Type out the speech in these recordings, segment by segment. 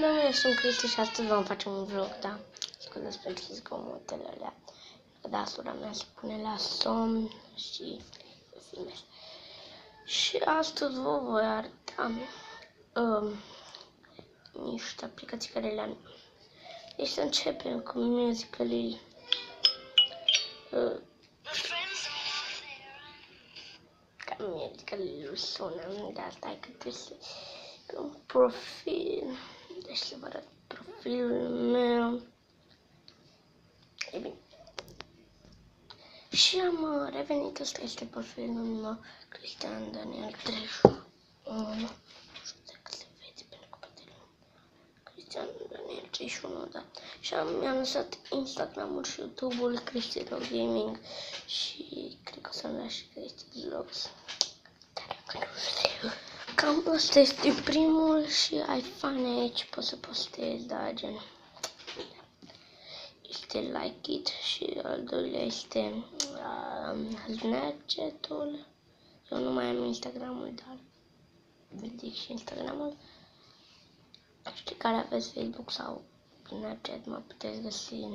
Bună, eu sunt Cristi și astăzi vom face un vlog, da? Scuzați pentru zgomotele alea. Da, sora mea se pune la somn și filmez. Și astăzi vă voi arăta niște aplicații care le-am. Deci să începem cu Musical.ly. Ca Musical.ly sună, dar stai că trebuie să un profil. Deci să vă arăt profilul meu. E bine. Și am revenit, ăsta este profilul meu, Cristian Daniel 31. Nu știu dacă se vede pentru că poate Cristian Daniel 31, da. Și mi-am lăsat Instagram-ul și YouTube-ul Cristi Gaming și cred că o să-mi las și Cristi Vlogs. Cam ăsta este primul și ai fan aici, poți să postezi, da, gen. Este Like It și al doilea este Snapchat-ul. Eu nu mai am Instagram-ul, dar vedeți și Instagram-ul. Știi care aveți Facebook sau Snapchat, mă puteți găsi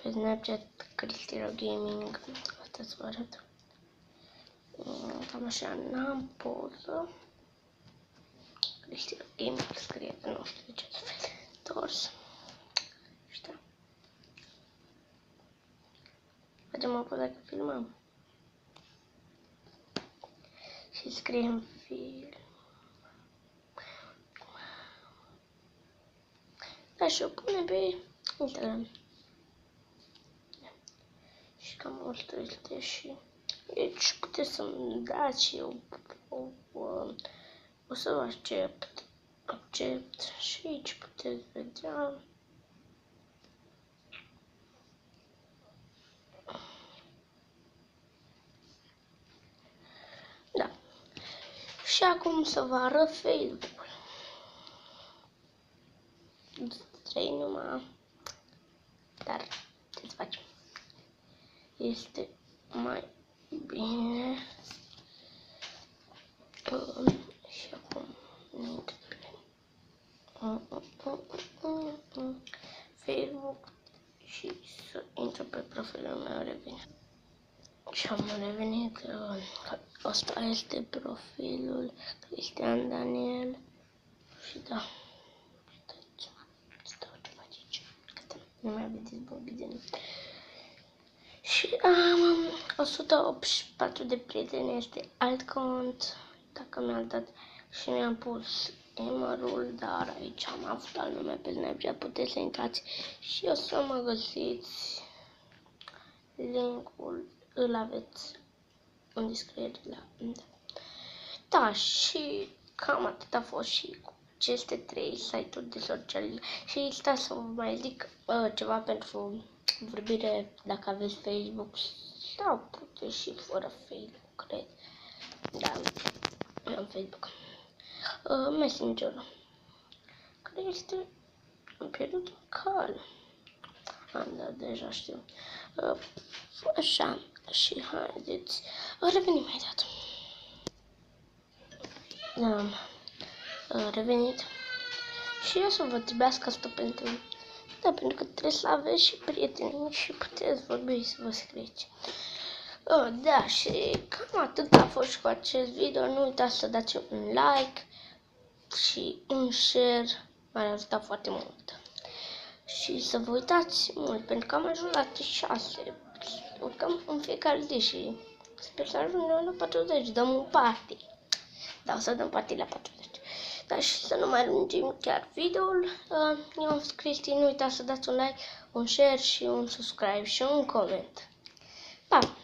pe Snapchat Cristi Gaming. Asta să vă arăt. Cam așa, n-am poză. Cristi Gaming scrie, nu știu de ce tors. Facem o poză că filmăm. Și scriem film. Da, și o punem pe Instagram. Și cam asta este și... Deci puteți să-mi dați și eu o să vă accept și aici puteți vedea. Da. Și acum să vă arăt Facebook-ul. 3 numai. Dar ce să facem? Este mai bine. Și acum Facebook și să intru pe profilul meu, revin. Și am revenit, ăsta este profilul Cristian Daniel și da, stau ce faci aici, că nu mai vedeți bombidele. Și am 184 de prieteni, este alt cont, dacă mi-a dat și mi-am pus Emerul, dar aici am avut alt nume pe Snapchat, puteți să intrați și o să mă găsiți, linkul îl aveți în descriere la... Da, și cam atât a fost și cu aceste 3 site-uri de social. Și stați să vă mai zic ceva pentru vorbire, dacă aveți Facebook sau puteți și fără Facebook, cred. Da, am Facebook. Messenger, care este... Am pierdut un cal. Da, deja știu. Așa, și haideți, revenim mai dat. Am revenit și eu să vă trebuiască asta pentru... Da, pentru că trebuie să aveți și prieteni și puteți vorbi să vă scrieți. Da, și cam atât a fost cu acest video. Nu uitați să dați un like și un share, m-ar ajuta foarte mult. Și să vă uitați mult, pentru că am ajuns la 6. Urcăm în fiecare zi și sper să ajungem la 40. Dăm un party. Da, o să dăm party la 40. Da, și să nu mai lungim chiar videoul. Eu am scris, nu uitați să dați un like, un share și un subscribe și un coment. Pa!